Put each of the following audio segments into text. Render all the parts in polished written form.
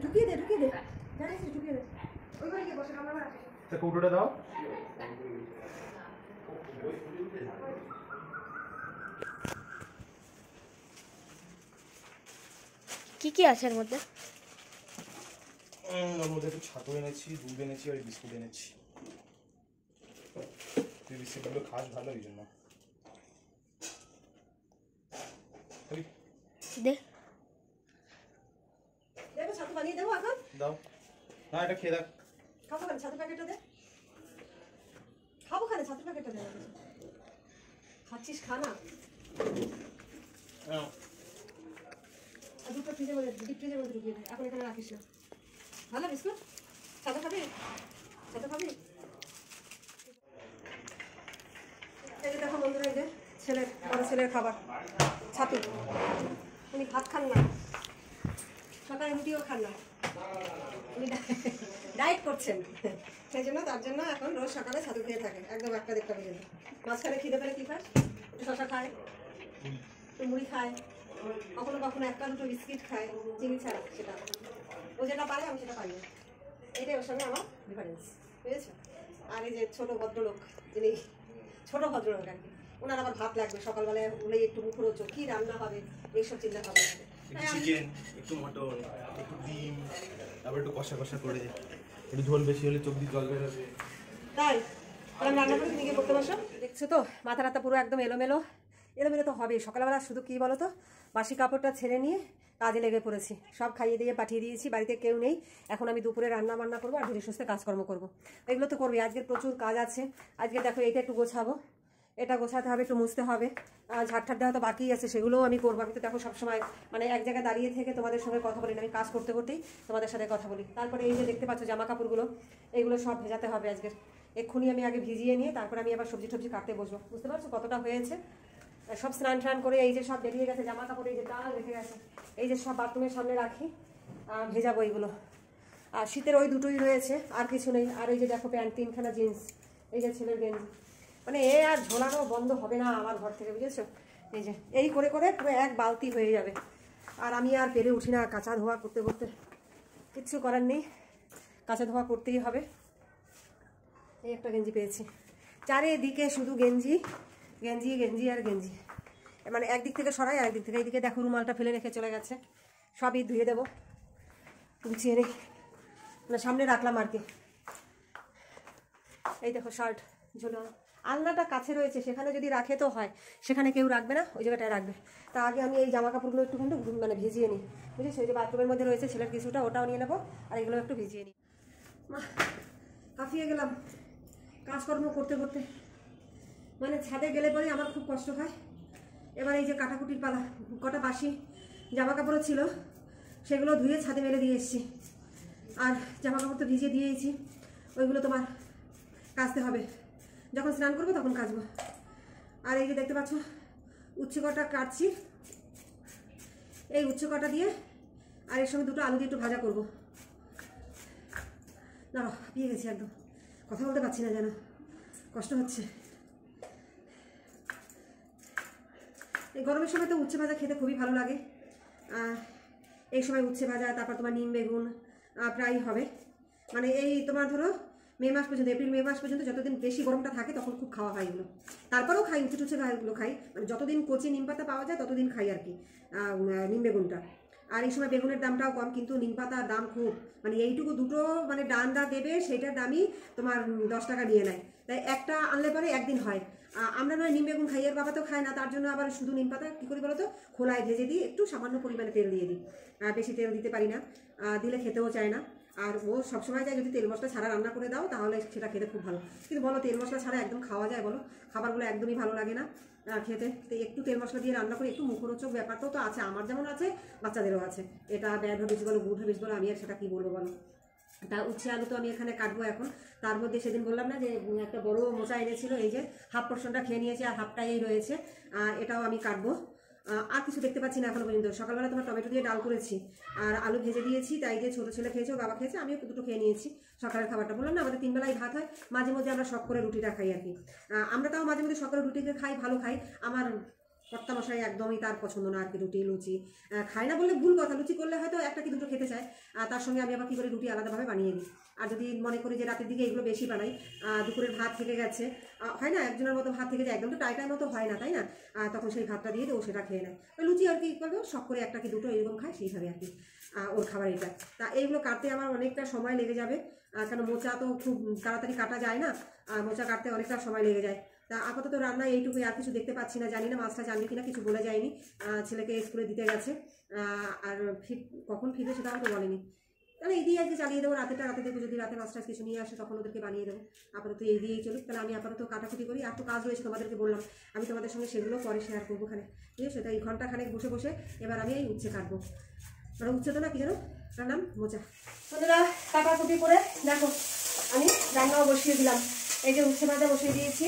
ঢুকিয়ে দে জানিস ঢুকিয়ে দে ওই ঘরে গিয়ে বসে আমরা রাখি তা কৌটোটা দাও কি কি আছে এর মধ্যে? ওর মধ্যে একটু ছাতু এনেছি, দুধ এনেছি আর বিস্কুট এনেছি। তুই বিস্কুটগুলো খাস ভালো এই জন্য। দে দেবো ছাতু বানিয়ে দেবো এখন দাও না এটা খেয়ে দেখ। খাবো খানে ছাতু প্যাকেটটা দে খাবো খানে ছাতু প্যাকেটটা দে খাচ্ছিস খা না দুটো ফ্রিজের মধ্যে ডিপ ফ্রিজের মধ্যে ঢুকিয়ে দে এখন এখানে রাখিস না ভালো বিস্কুট ছাতু খাবি এই যে দেখো বন্ধুরা এই যে বড় ছেলের খাবার ছাতু উনি ভাত খান না সকালে রুটিও খান না উনি ডায়েট করছেন সেই জন্য তার জন্য এখন রোজ সকালে ছাতু খেয়ে থাকে একদম একটা দেখতে পর্যন্ত মাঝখানে খিদে পেলে কী খাস একটু শশা খায় একটু মুড়ি খায় কখনো কখনো একটা দুটো বিস্কিট খায় চিনি ছাড়া সেটা ও যেটা পারে আমি সেটা পারি না এইটাই ওর সঙ্গে আমার ডিফারেন্স বুঝেছো আর এই যে ছোটো ভদ্রলোক যিনি ছোটো ভদ্রলোক আর কি ওনার আবার ভাত লাগবে সকালবেলায় উনি একটু মুখরোচক কী রান্না হবে এইসব চিন্তা ভাবনা হবে চিকেন একটু মটন একটু ডিম তারপর একটু কষা কষা করে একটু ঝোল বেশি হলে চোখ দিয়ে জল বেরোবে তাই আমি রান্না করে তুমি গিয়ে করতে বসো দেখছো তো মাথা রাতা পুরো একদম এলোমেলো তো হবে সকালবেলা শুধু কী বলো তো বাসি কাপড়টা ছেড়ে নিয়ে কাজে লেগে পড়েছি সব খাইয়ে দিয়ে পাঠিয়ে দিয়েছি বাড়িতে কেউ নেই এখন আমি দুপুরে রান্না বান্না করবো আর ধীরে সুস্থে কাজকর্ম করবো এগুলো তো করবি আজকের প্রচুর কাজ আছে আজকে দেখো এইটা একটু গোছাবো এটা গোছাতে হবে একটু মুছতে হবে ঝাড় দেওয়া তো বাকি আছে সেগুলোও আমি করবো আমি তো দেখো সবসময় মানে এক জায়গায় দাঁড়িয়ে থেকে তোমাদের সঙ্গে কথা বলি না আমি কাজ করতে করতেই তোমাদের সাথে কথা বলি তারপরে এই যে দেখতে পাচ্ছ জামা কাপড়গুলো এইগুলো সব ভেজাতে হবে আজকে এক্ষুনি আমি আগে ভিজিয়ে নিয়ে তারপরে আমি আবার সবজি টবজি কাটতে বসবো বুঝতে পারছো কতটা হয়েছে সব স্নান করে এই যে সব বেরিয়ে গেছে জামা কাপড় এই যে ডাল রেখে গেছে এই যে সব বাথরুমের সামনে রাখি ভেজাবো এইগুলো আর শীতের ওই দুটোই রয়েছে আর কিছু নেই আর এই যে দেখো প্যান্ট 3খানা জিন্স এই যে ছেলের গেঞ্জি মানে এ আর ঝোলানো বন্ধ হবে না আমার ঘর থেকে বুঝেছো এই যে এই করে করে পুরো এক বালতি হয়ে যাবে আর আমি আর পেরে উঠি না কাঁচা ধোয়া করতে করতে কিচ্ছু করার নেই কাঁচা ধোয়া করতেই হবে এই একটা গেঞ্জি পেয়েছি চারিদিকে শুধু গেঞ্জি আর গেঞ্জি মানে একদিক থেকে সরাই আর একদিক থেকে এইদিকে দেখো রুমালটা ফেলে রেখে চলে গেছে সবই ধুয়ে দেবো গুছিয়ে রেখে মানে সামনে রাখলাম আর কি এই দেখো শার্ট ঝোলো আলনাটা কাছে রয়েছে সেখানে যদি রাখে তো হয় সেখানে কেউ রাখবে না ওই জায়গাটায় রাখবে তা আগে আমি এই জামা কাপড়গুলো একটুখানি মানে ভিজিয়ে নিই বুঝেছি ওই যে বাথরুমের মধ্যে রয়েছে ছেলের কিছুটা ওটাও নিয়ে নেবো আর এগুলো একটু ভিজিয়ে নিই হাঁপিয়ে গেলাম কাজকর্ম করতে করতে মানে ছাদে গেলে পরে আমার খুব কষ্ট হয় এবার এই যে কাটাকুটির পালা কটা বাসি জামা কাপড়ও ছিল সেগুলো ধুয়ে ছাদে মেলে দিয়ে এসেছি আর জামা কাপড় তো ভিজিয়ে দিয়েছি ওইগুলো তোমার কাচতে হবে যখন স্নান করবো তখন কাচবো আর এই যে দেখতে পাচ্ছ উচ্ছে কটা কাটছি এই উচ্ছে কটা দিয়ে আর এর সঙ্গে দুটো আলু দিয়ে একটু ভাজা করবো না হাঁপিয়ে গেছি একদম কথা বলতে পারছি না যেন কষ্ট হচ্ছে এই গরমের সময় তো উচ্ছে ভাজা খেতে খুবই ভালো লাগে এই সময় উচ্ছে ভাজা তারপর তোমার নিম বেগুন প্রায় হবে মানে এই তোমার ধরো মে মাস পর্যন্ত এপ্রিল মে মাস পর্যন্ত যতদিন বেশি গরমটা থাকে তখন খুব খাওয়া হয় এগুলো তারপরেও খাই উচ্ছে টুচ্ছে এগুলো খাই মানে যতদিন কচি নিম পাতা পাওয়া যায় ততদিন খাই আর কি নিম বেগুনটা আর এই সময় বেগুনের দামটাও কম কিন্তু নিম পাতার দাম খুব মানে এইটুকু দুটো মানে ডান্ডা দেবে সেটার দামই তোমার 10 টাকা নিয়ে নেয় তাই একটা আনলে পরে একদিন হয় আমরা নয় নিম বেগুন খাই এর বাবা তো খায় না তার জন্য আবার শুধু নিম পাতা কী করি বলো তো খোলায় ভেজে দিই একটু সামান্য পরিমাণে তেল দিয়ে দিই বেশি তেল দিতে পারি না দিলে খেতেও চায় না আর ও সবসময় চায় যদি তেল মশলা ছাড়া রান্না করে দাও তাহলে সেটা খেতে খুব ভালো কিন্তু বলো তেল মশলা ছাড়া একদম খাওয়া যায় বলো খাবারগুলো একদমই ভালো লাগে না খেতে তো একটু তেল মশলা দিয়ে রান্না করে একটু মুখরোচক ব্যাপারটাও তো আছে আমার যেমন আছে বাচ্চাদেরও আছে এটা ব্যাড হবিস বলো গুড হবিস বলো আমি আর সেটা কী বলবো বলো তা উচ্ছে আলু তো আমি এখানে কাটবো এখন তার মধ্যে সেদিন বললাম না যে একটা বড় মোচা এনেছিল এই যে হাফ পোর্শনটা খেয়ে নিয়েছে আর হাফটাই এই রয়েছে এটাও আমি কাটবো আর কিছু দেখতে পাচ্ছি না এখনো পর্যন্ত সকালবেলা তোমার টমেটো দিয়ে ডাল করেছি আর আলু ভেজে দিয়েছি তাই যে ছোটো ছেলে খেয়েছে বাবা খেয়েছে আমিও দুটো খেয়ে নিয়েছি সকালের খাবারটা বললাম না আমাদের 3 বেলায় ভাত হয় মাঝে মধ্যে আমরা শখ করে রুটিটা খাই আর কি আমরা তাও মাঝে মধ্যে সকালে রুটিকে খাই ভালো খাই আমার কর্তামশাই একদমই তার পছন্দ না আর কি, রুটি লুচি খায় না বললে ভুল কথা, লুচি করলে হয়তো একটা কি দুটো খেতে চায়, আর তার সঙ্গে আমি আবার কী করে রুটি আলাদাভাবে বানিয়ে দিই। আর যদি মনে করি যে রাতের দিকে এগুলো বেশি বানাই, দুপুরের ভাত থেকে গেছে, হয় না একজনের মতো ভাত থেকে যায়, একদম তো টাইটার মতো হয় না তাই না, তখন সেই ভাতটা দিয়ে ও সেটা খেয়ে নেয়। ওই লুচি আর কি করবে শখ করে একটা কি দুটো এরকম খায়, সেইভাবে আর কি ওর খাবার এটা। তা এইগুলো কাটতে আমার অনেকটা সময় লেগে যাবে, কেন মোচা তো খুব তাড়াতাড়ি কাটা যায় না, মোচা কাটতে অনেকটা সময় লেগে যায়। তা আপাতত রান্না এইটুকুই, আর কিছু দেখতে পাচ্ছি না, জানি না মাছটা জানবে কিনা, কিছু বলে যায়নি, ছেলেকে স্কুলে দিতে গেছে, আর কখন ফিরবে সেটা আমাকে বলেনি। তাহলে এই দিয়ে আজকে চালিয়ে দেবো, রাতে দেবো, যদি রাতে মাছটা কিছু নিয়ে আসে তখন ওদেরকে বানিয়ে দেবো। আপাতত এই দিয়েই চলুক। তাহলে আমি আপাতত কাটাকুটি করি, আর তো কাজ রয়েছে তোমাদেরকে বললাম, আমি তোমাদের সঙ্গে সেগুলো পরে শেয়ার করবো খানে, ঠিক আছে? তাই ঘন্টাখানেক বসে বসে এবার আমি এই উচ্ছে কাটবো, মানে উচ্ছে তো না কি জানো, তার নাম মোচা। বন্ধুরা কাটাকুটি করে দেখো আমি রান্নাও বসিয়ে দিলাম, এই যে উচ্ছে ভাজা বসিয়ে দিয়েছি,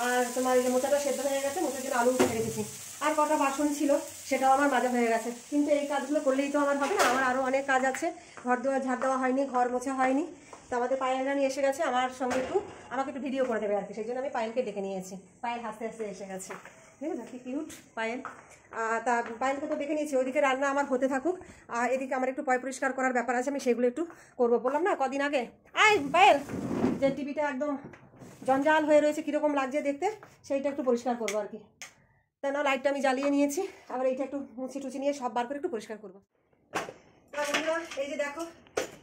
আর তোমার এই যে মোচাটা সেদ্ধ হয়ে গেছে, মোচার জন্য আলু উঠে রেখেছি, আর কটা বাসন ছিল সেটাও আমার মাজা হয়ে গেছে। কিন্তু এই কাজগুলো করলেই তো আমার হবে না, আমার আরও অনেক কাজ আছে, ঘর দুয়ার ঝাড় দেওয়া হয়নি, ঘর মোছা হয়নি। তো আমাদের পায়েলরা নিয়ে এসে গেছে আমার সঙ্গে, আমাকে একটু ভিডিও করে দেবে আর কি, সেই জন্য আমি পায়েলকে ডেকে নিয়েছি। পায়েল হাসতে হাসতে এসে গেছে, ঠিক আছে, কি কিউট পায়েল। তা পায়েলকে তো দেখে নিয়েছি, ওইদিকে রান্না আমার হতে থাকুক, আর এদিকে আমার একটু পয় পরিষ্কার করার ব্যাপার আছে, আমি সেগুলো একটু করবো। বললাম না কদিন আগে, আয় পায়েল, যে টিভিটা একদম জঞ্জাল হয়ে রয়েছে, কীরকম লাগছে দেখতে, সেইটা একটু পরিষ্কার করবো আর কি। তা না লাইটটা আমি জ্বালিয়ে নিয়েছি, আবার এইটা একটু মুছি টুচি নিয়ে সব বার করে একটু পরিষ্কার করবো। বন্ধুরা এই যে দেখো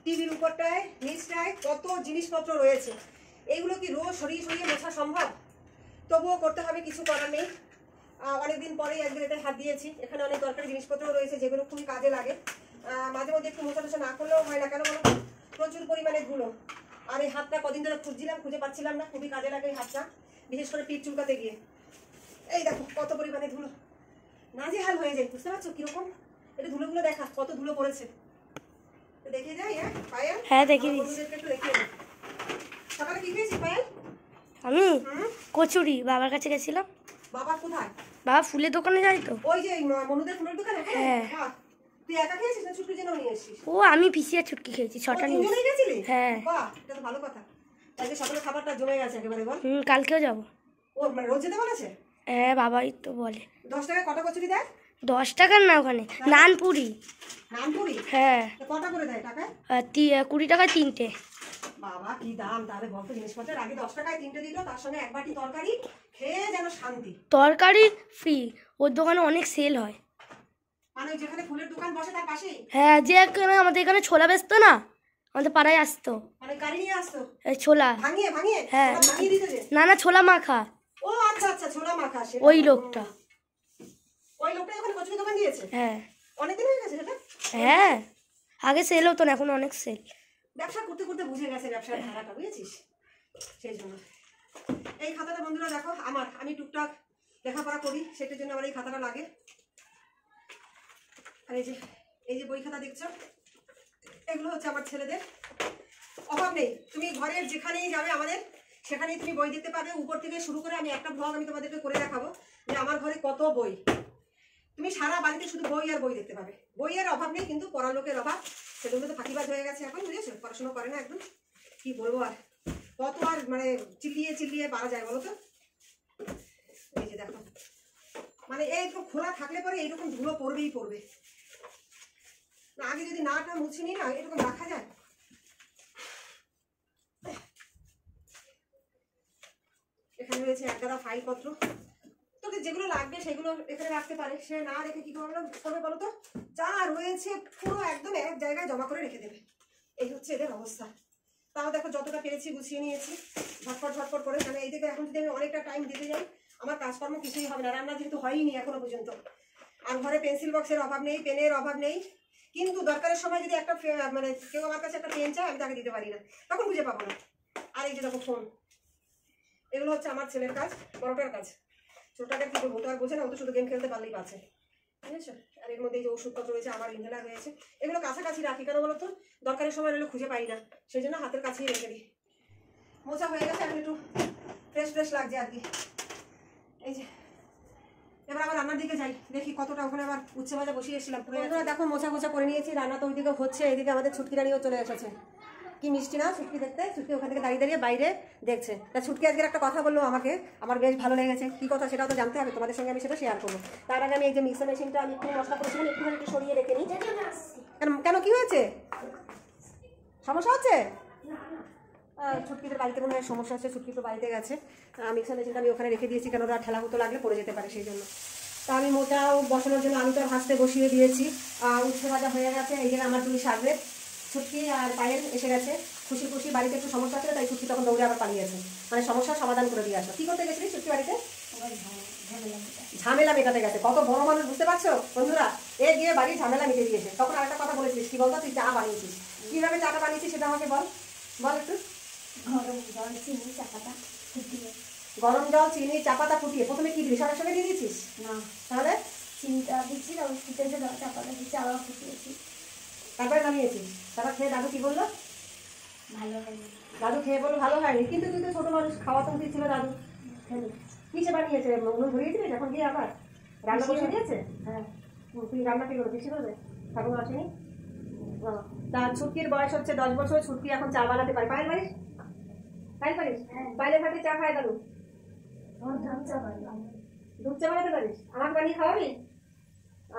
টিভির উপরটায় নিচটায় কত জিনিসপত্র রয়েছে, এইগুলো কি রোজ সরিয়ে সরিয়ে মোছা সম্ভব? তবুও করতে হবে, কিছু করার নেই। অনেকদিন পরেই একদিন এতে হাত দিয়েছি, এখানে অনেক দরকারি জিনিসপত্র রয়েছে যেগুলো খুবই কাজে লাগে। মাঝে মধ্যে একটু মোছা টোছা না করলেও হয় না, কেন বলো, প্রচুর পরিমাণে ধুলো। আর এই হাতটা কদিন ধরে খুঁজছিলাম, খুঁজে পাচ্ছিলাম না, খুবই কাজে লাগে এই হাতটা, বিশেষ করে পিঠ চুলকাতে গিয়ে। এই দেখো কত পরিমাণে ধুলো, নাজেহাল হয়ে যায়, বুঝতে পারছো কিরকম? এটা ধুলোগুলো দেখা কত ধুলো পড়েছে, দেখিয়ে যাই। পায়েল, হ্যাঁ দেখিয়ে দিচ্ছি। একটু দেখিয়ে দিই। সকালে কি খেয়েছিস পায়েল? আমি কচুরি, বাবার কাছে গেছিলাম। বাবা কোথায়? বাবা ফুলের দোকানে যাই তো। ওই যে মনুদের ফুলের দোকানে? হ্যাঁ। তুই একা খেয়েছিস না ছুটকি জন্য নিয়ে এসেছিস? ও আমি পিসি আর ছুটকি খেয়েছি, 6টা নিয়ে। তুই গেছিলি? হ্যাঁ। বাহ, এটা তো ভালো কথা। আজকে সকালে খাবারটা জমে গেছে একেবারে, বল। কালকেও যাবো। ও মানে রোজ যেতে বলেছে? হ্যাঁ বাবাই তো বলে। 10 টাকায় কটা কচুরি দেয়? 10 টাকার না, ওখানে নানপুরি। নানপুরি? হ্যাঁ। কটা করে দেয় টাকায়? 20 টাকায় 3টে। বাবা কি দাম তাহলে বলতো, জিনিসপত্রের আগে 10 টাকায় 3টে দিত, তার সঙ্গে এক বাটি তরকারি, খেয়ে যেন শান্তি। তরকারি ফ্রি, ওর দোকানে অনেক সেল হয়। মানে যেখানে ফুলের দোকান বসে তার পাশেই? হ্যাঁ, যে আমাদের এখানে ছোলা বেচতো না, আমাদের পাড়ায় আসতো, মানে গাড়ি নিয়ে আসতো ছোলা ভাঙিয়ে ভাঙিয়ে? হ্যাঁ ভাঙিয়ে দিত যে? না ছোলা মাখা। ও আচ্ছা আচ্ছা, ছোলা মাখা। ওই লোকটা এখন কচুরি দোকান দিয়েছে? হ্যাঁ। অনেকদিন হয়ে গেছে সেটা? হ্যাঁ, আগে সেল হতো না, এখন অনেক সেল। ব্যবসা করতে করতে বুঝে গেছে ব্যবসার ধারাটা, বুঝেছিস, সেই জন্য। এই খাতাটা বন্ধুরা দেখো আমার, আমি টুকটাক লেখাপড়া করি, সেটার জন্য আমার এই খাতাটা লাগে। আর এই যে বই খাতা দেখছো, এগুলো হচ্ছে আমার ছেলেদের। অভাব নেই, তুমি ঘরের যেখানেই যাবে আমাদের, সেখানেই তুমি বই দেখতে পাবে, উপর থেকে শুরু করে। আমি একটা ব্লগ আমি তোমাদেরকে করে দেখাবো যে আমার ঘরে কত বই, তুমি সারা বাড়িতে শুধু বই আর বই দেখতে পাবে। বইয়ের অভাব নেই, কিন্তু পড়ার লোকের অভাব, সেগুলো তো ফাঁকিবাজ হয়ে গেছে এখন, বুঝেছো, পড়াশোনা করে না একদম। কি বলবো আর, কত আর মানে চিল্লিয়ে চিল্লিয়ে পারা যায় বলো তো। এই যে দেখো, মানে এইরকম খোলা থাকলে পরে এইরকম ধুলো পড়বেই পড়বে, আগে যদি নাটা মুছে নি না এরকম রাখা যায়। এখানে রয়েছে একগাদা ফাইলপত্র, তোকে যেগুলো লাগবে সেগুলো এখানে রাখতে পারে, সে না রেখে কি করবে বলো তো, যা রয়েছে পুরো একদম এক জায়গায় জমা করে রেখে দেবে। এই হচ্ছে এদের অবস্থা। তাও দেখো যতটা পেরেছি গুছিয়ে নিয়েছি ঝটপট করে, কারণ এইদিকে এখন যদি আমি অনেকটা টাইম দিতে যাই আমার কাজকর্ম কিছুই হবে না, রান্না যেহেতু হয়নি এখনো পর্যন্ত। আর ঘরে পেন্সিল বক্সের অভাব নেই, পেনের অভাব নেই, কিন্তু দরকারের সময় যদি একটা মানে কেউ আমার কাছে একটা পেন চায় আমি তাকে দিতে পারি না, তখন বুঝে পাবো না। আর এই যে দেখো ফোন, এগুলো হচ্ছে আমার ছেলের কাজ, বড়টার কাজ। ছোটটাকে কি করবো, তো আর বোঝে না, ও তো শুধু গেম খেলতে পারলেই পাচ্ছে, বুঝেছো। আর এর মধ্যে এই যে ওষুধপত্র রয়েছে, আমার ইনহেলার রয়েছে, এগুলো কাছাকাছি রাখি, কেন বলো তো, দরকারের সময় এগুলো খুঁজে পাই না, সেই জন্য হাতের কাছেই রেখে দিই। মোছা হয়ে গেছে, এখন একটু ফ্রেশ লাগছে আর কি। এই যে এবার আবার রান্নার দিকে যাই, দেখি কতটা, ওখানে আবার উচ্ছে ভাজা বসিয়ে এসেছিলাম। দেখো মোছা করে নিয়েছি, রান্না তো ওইদিকে হচ্ছে, এইদিকে আমাদের ছুটকি রানিও চলে এসেছে। কি মিষ্টি না ছুটকি দেখতে। ছুটকি ওখান থেকে দাঁড়িয়ে দাঁড়িয়ে বাইরে দেখছে। তা ছুটকি আজকের একটা কথা বললো আমাকে, আমার বেশ ভালো লেগেছে। কি কথা সেটাও তো জানতে হবে, তোমাদের সঙ্গে আমি সেটা শেয়ার করবো। তার আগে আমি এই যে মিক্সার মেশিনটা আমি একটু মশলা করেছিলাম, একটুখানি একটু সরিয়ে রেখে নিই। কেন কি হয়েছে, সমস্যা হচ্ছে? ছুটকিদের বাড়িতে মনে হয় সমস্যা হচ্ছে, ছুটকি তো বাড়িতে গেছে। মিক্সার মেশিনটা আমি ওখানে রেখে দিয়েছি, কেন ওরা ঠেলা হতো লাগলে পড়ে যেতে পারে সেই জন্য। তা আমি মোটাও বসানোর জন্য আলুটা ভাজতে বসিয়ে দিয়েছি। উচ্ছে ভাজা হয়ে গেছে। এই যে আমার 2 শাগরেট, ছুটকি আর পায়েল এসে গেছে। খুশি বাড়িতে একটু সমস্যা ছিল, তাই ছুটকি তখন দৌড়ে আবার পালিয়েছে, মানে সমস্যার সমাধান করে দিয়ে আসো। কি করতে গেছিলি ছুটকি বাড়িতে? ঝামেলা মেটাতে গেছে। কত বড় মানুষ বুঝতে পারছো বন্ধুরা, এ গিয়ে বাড়ির ঝামেলা মিটে দিয়েছে। তখন আরেকটা কথা বলেছিস, কি বলতো, তুই চা বানিয়েছিস। কিভাবে চাটা বানিয়েছিস সেটা আমাকে বল একটু। গরম জল চিনি চা পাতা ফুটিয়ে প্রথমে কি দিলি, সঙ্গে দিয়ে দিয়েছিস? না, তাহলে চিনিটা দিচ্ছি, তারপর ফুটেছে, চা পাতা দিচ্ছি, আবার ফুটিয়েছি, তারপরে নামিয়েছিস। তারপর খেয়ে দাদু কি বললো? ভালো হয়নি। দাদু খেয়ে বললো ভালো হয়নি, কিন্তু তুই তো ছোট মানুষ, খাওয়া তো উচিত ছিল দাদু। কিসে বানিয়েছে, উনুন ধরিয়েছিলি যখন গিয়ে আবার রান্না বসে দিয়েছে? হ্যাঁ। তুই রান্না কি করে, বেশি করবে? ঠাকুর আসেনি। তার ছুটকির বয়স হচ্ছে 10 বছর। ছুটকি এখন চা বানাতে পারে। পায়েল পারিস? পায়েলের ভাতে চা খায় দাদু? দুধ চা বানাতে পারিস? আমাকে বানিয়ে খাওয়াবি?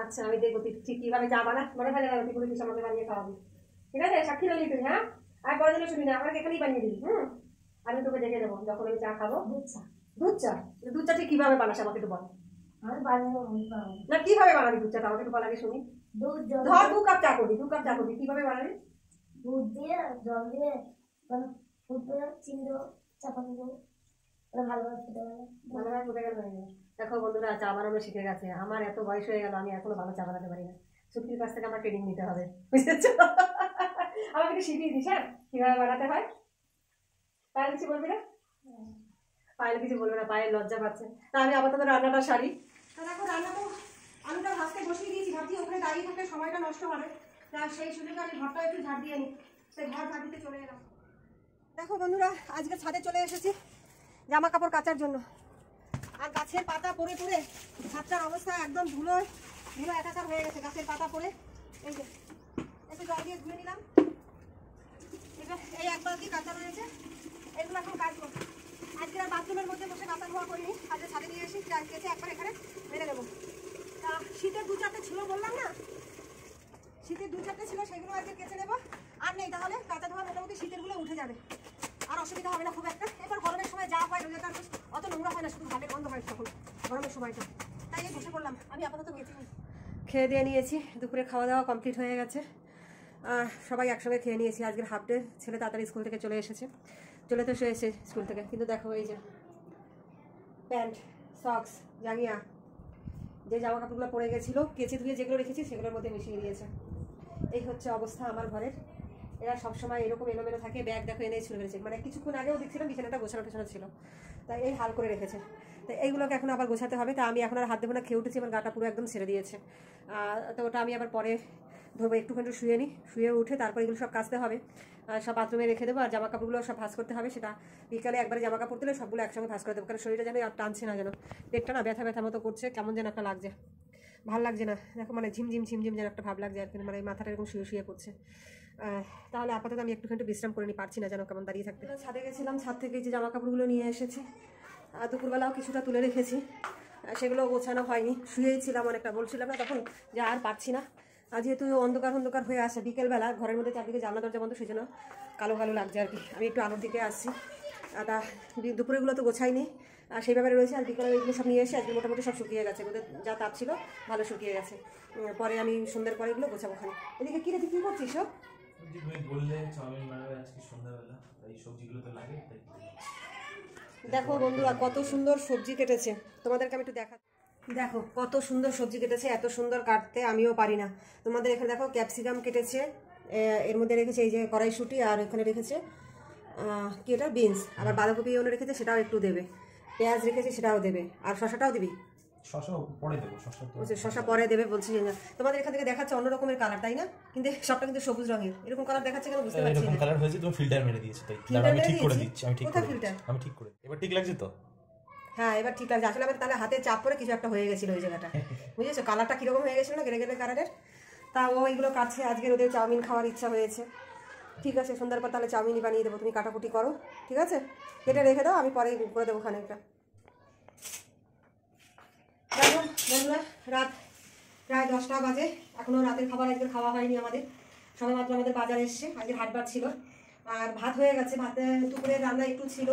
আচ্ছা, আমি দেখবো তুই ঠিক কিভাবে চা বানাস। মনে হয় না তুই বলেছিস আমাকে বানিয়ে খাওয়াবি, ঠিক আছে? সাক্ষী রইলি তুই, হ্যাঁ? আর কোনোদিনও শুনি না, আমাকে এখানেই বানিয়ে দিবি। আমি তোকে দেখে দেবো যখন আমি চা খাবো। দুধ চা ঠিক কিভাবে বানাস আমাকে একটু বল। না, কিভাবে বানাবি দুধ চাটা আমাকে একটু বল আগে শুনি। ধর 2 কাপ চা করবি, 2 কাপ চা করবি, কিভাবে বানাবি? দুধ দিয়ে, জল দিয়ে, ফুটবে, চিনি দেবো, চা পাতা দেবো, ভালোভাবে ফুটে গেলে ভালোভাবে ফুটে গেল। দেখো বন্ধুরা, চা বানানো শিখে গেছে। আমার এত বয়স হয়ে গেল, আমি এখনো ভালো চা বানাতে পারি না। ছুটির কাছ থেকে আমার ট্রেনিং নিতে হবে, বুঝেছো? আমাকে একটু শিখিয়ে দিস, হ্যাঁ, কিভাবে বানাতে হয়। পায়েল কিছু বলবি না? পায়েল কিছু বলবে না, পায়েল লজ্জা পাচ্ছে। তা আমি আপাতত রান্নাটা সারি। দেখো রান্না তো আলুটা ভাজতে বসিয়ে দিয়েছি, ভাবছি ওখানে দাঁড়িয়ে থাকলে সময়টা নষ্ট হবে। তা সেই সুযোগে আমি ঘরটা একটু ঝাড় দিয়ে নিই, সেই ঘর ঝাড় দিতে চলে এলাম। দেখো বন্ধুরা, আজকে ছাদে চলে এসেছি জামা কাপড় কাচার জন্য। আর গাছের পাতা পড়ে পড়ে ছাদটার অবস্থা একদম ধুলো একাকার হয়ে গেছে। গাছের পাতা পড়ে এই যে একটু জল দিয়ে ধুয়ে নিলাম। এই এক বালতি কাঁচা রয়েছে, এগুলো এখন কাটবো। আজকে আর বাথরুমের মধ্যে বসে কাঁচা ধোয়া করিনি, আজকে ছাদে নিয়ে এসে কেটে একবার এখানে মেরে দেবো। তা শীতের 2-4টে ছিল বললাম না, শীতের 2-4টে ছিল, সেগুলো আজকে কেচে নেবো। আর নেই, তাহলে কাঁচা ধোয়া মোটামুটি শীতেরগুলো উঠে যাবে, আর অসুবিধা হবে না খুব একটা। এবার গরমের সময় যা হয় রোজে তার অত নোংরা হয় না, শুধু ভালো গন্ধ হয় তখন গরমের সময়টা। তাই বসে পড়লাম। আমি আপাতত খেয়ে দিয়ে নিয়েছি, দুপুরে খাওয়া দাওয়া কমপ্লিট হয়ে গেছে। সবাই একসঙ্গে খেয়ে নিয়েছি। আজকের হাফ ডে, ছেলে তাড়াতাড়ি স্কুল থেকে চলে এসেছে, চলে তো এসেছে স্কুল থেকে। কিন্তু দেখো এই যে প্যান্ট, সক্স, জাঙ্গিয়া, যে জামা কাপড়গুলো পরে গেছিলো কেচে ধুয়ে যেগুলো রেখেছি সেগুলোর মধ্যে মিশিয়ে দিয়েছে। এই হচ্ছে অবস্থা আমার ঘরের। এরা সবসময় এরকম এলোমেলো থাকে। ব্যাগ দেখো এনে ছুড়ে ফেলেছে, মানে কিছুক্ষণ আগেও দেখছিলাম বিছানাটা গোছানো টোছানো ছিল, তাই এই হাল করে রেখেছে। তাই এইগুলোকে এখন আবার গোছাতে হবে। তা আমি এখন আর হাত দেবো না, খেয়ে উঠেছি, আমার গাটা পুরো একদম ছেড়ে দিয়েছে। তো ওটা আমি আবার পরে ধরবো, একটুখানি শুয়ে নিই, শুয়ে উঠে তারপর এগুলো সব কাচতে হবে, সব বাথরুমে রেখে দেবো। আর জামা কাপড়গুলো সব ভাঁজ করতে হবে, সেটা বিকালে একবারে জামা কাপড় দিলে সবগুলো একসঙ্গে ভাঁজ করে দেবো। কারণ শরীরটা যেন আর টানছে না, যেন পেটটা না ব্যথা মতো করছে, কেমন যেন একটা লাগছে, ভাল লাগছে না। দেখো মানে ঝিমঝিম যেন একটা ভাব লাগছে আর কি, মানে মাথাটা এরকম শুয়ে পড়ছে। তাহলে আপাতত আমি একটুখানি বিশ্রাম করে নিই, পারছি না যেন কেমন দাঁড়িয়ে থাকতে। ছাদে গেছিলাম, ছাদ থেকে যে জামা কাপড়গুলো নিয়ে এসেছি, দুপুরবেলাও কিছুটা তুলে রেখেছি, সেগুলো গোছানো হয়নি। শুয়েই ছিলাম অনেকটা, বলছিলাম না তখন যে আর পারছি না। যেহেতু অন্ধকার হয়ে আসে বিকেলবেলা, ঘরের মধ্যে চারদিকে জানলা দরজা বন্ধ, সেই জন্য কালো লাগছে আর কি। আমি একটু আলোর দিকে আসছি। তা দুপুরেগুলো তো গোছাইনি, আর সেই ব্যাপারে রয়েছে। আর বিকেলে এগুলো সব নিয়ে এসে আজকে মোটামুটি সব শুকিয়ে গেছে, ওদের যা তাপ ছিল ভালো শুকিয়ে গেছে। পরে আমি সন্ধ্যের পরে এগুলো গোছাবো। ওখানে এদিকে কি রেখে কী করছিস সব? বললে চাউমিন বানাবে আজকে সন্ধ্যাবেলা, তাই সবজিগুলো তো লাগে। দেখো বন্ধুরা, কত সুন্দর সবজি কেটেছে, তোমাদেরকে আমি একটু দেখা। দেখো কত সুন্দর সবজি কেটেছে, এত সুন্দর কাটতে আমিও পারি না। তোমাদের এখানে দেখো ক্যাপসিকাম কেটেছে, এর মধ্যে রেখেছে এই যে কড়াইশুঁটি, আর এখানে রেখেছে কি এটা বিনস, আবার বাঁধাকপি ওনে রেখেছে, সেটাও একটু দেবে। পেঁয়াজ রেখেছে, সেটাও দেবে। আর শশাটাও দিবি? শশা পরে দেবো, শশা পরে দেবে বলছি। তোমাদের এখান থেকে দেখাচ্ছে অন্য রকমের কালার, তাই না? কিন্তু সবটা কিন্তু সবুজ রঙের। এরকম কালার দেখাচ্ছে কেন বুঝতে পারছি না। কালার হয়েছে, তুমি ফিল্টার মেরে দিয়েছো, তাই আমি ঠিক করে দিচ্ছি। আমি ঠিক করে এবার ঠিক লাগছে তো? হ্যাঁ, এবার ঠিক লাগছে। আসলে আমার তাহলে হাতে চাপ পরে কিছু একটা হয়ে গেছিল ওই জায়গাটা, বুঝেছো? কালারটা কিরকম হয়ে গেছিল না, গেলে কালারের। তা ও এইগুলো কাটছে। আজকে ওদের চাউমিন খাওয়ার ইচ্ছা হয়েছে, ঠিক আছে, সন্ধ্যার পর তাহলে চাউমিনই বানিয়ে দেবো, তুমি কাটাকুটি করো, ঠিক আছে? কেটে রেখে দাও, আমি পরে করে দেবো খানিকটা। দেখো বন্ধুরা, রাত প্রায় 10টা বাজে, এখনও রাতের খাবার আজকে খাওয়া হয়নি আমাদের, সবাই মাত্র আমাদের বাজারে এসছে, আজকে হাটবার ছিল। আর ভাত হয়ে গেছে, ভাতে দুপুরে রান্না একটু ছিল,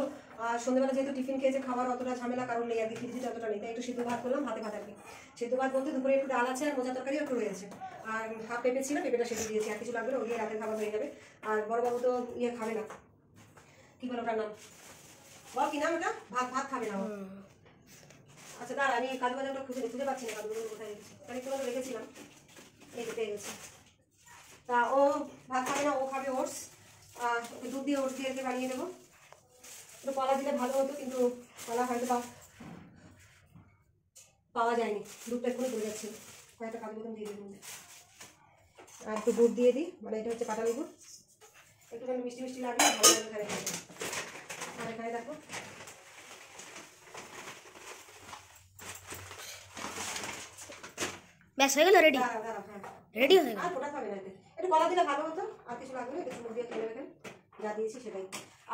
আর সন্ধ্যেবেলা যেহেতু টিফিন খেয়েছে খাবার অতটা ঝামেলা কারণ নেই আর কি, খিচুড়ি অতটা নেই, তাই একটু সিদ্ধ ভাত করলাম, ভাতে ভাত আর কি। সিদ্ধ ভাত বলতে দুপুরে একটু ডাল আছে আর মোচা তরকারি একটু রয়েছে, আর হাফ পেঁপে ছিল, পেঁপেটা সেদ্ধ দিয়েছি, আর কিছু লাগবে না, ওই দিয়ে রাতের খাবার হয়ে যাবে। আর বড়বাবু তো ইয়ে খাবে না, কি বলো ওটার নাম, বল কি নাম ওটা, ভাত খাবে না। আচ্ছা দাঁড়া, আমি কাজু বাজারটা খুঁজে পাচ্ছি না, কাজু বাজার কোথায় রেখেছি, তাহলে একটু রেখেছিলাম, এই যে পেয়ে গেছি। তা ও ভাত খাবে না, ও খাবে ওটস, আর ওকে দুধ দিয়ে ওটস দিয়ে বানিয়ে দেবো। একটু কলা দিলে ভালো হতো, কিন্তু কলা হয়তো পাওয়া যায়নি, দুধটা এক্ষুনি পড়ে যাচ্ছে, কয়েকটা কাজু বাদাম দিয়ে দিই, আর একটু দুধ দিয়ে দিই, মানে এটা হচ্ছে কাঁটা লেবু, একটুখানি মিষ্টি মিষ্টি লাগবে, ভালো লাগবে এখানে। আর এখানে দেখো ব্যাস হয়ে গেল, রেডি দাঁড়াও দাঁড়াও, হ্যাঁ রেডি হয়ে গেল। আর ওটা খাবে না, একটু কলা দিলে ভালো হতো, আর কিছু লাগবে না, একটু দিয়ে খেলে এখানে যা দিয়েছি সেটাই।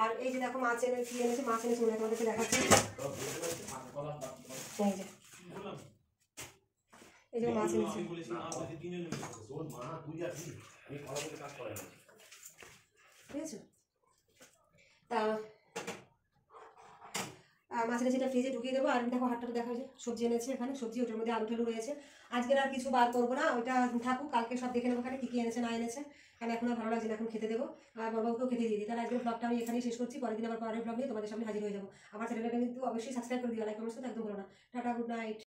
আর এই যে দেখো মাছ এনেছি, মাছ এনেছি মনে তোমাদেরকে দেখাচ্ছি, এই যে মাছ এনেছি, ঠিক আছে? তা মাছ এনেছি, এটা ফ্রিজে ঢুকিয়ে দেবো। আর দেখো হাটটা দেখা যায়, সবজি এনেছি এখানে, সবজি ওটার মধ্যে আলু টালু রয়েছে, আজকের আর কিছু বার করবো না, ওইটা থাকুক, কালকে সব দেখে নেবো ওখানে কী কী এনেছে না এনেছে, কারণ এখন আর ভালো লাগছে না, এখন খেতে দেবো, আর বড়বাবুকেও খেতে দিয়ে দিই। তাহলে আজকের ব্লগটা আমি এখানেই শেষ করছি, পরের দিন আবার পরের ব্লগ নিয়ে তোমাদের সামনে হাজির হয়ে যাবো। আমার চ্যানেলটা কিন্তু অবশ্যই সাবস্ক্রাইব করে দিও, লাইক কমেন্টস করতে একদম বলো না। Tata, good night.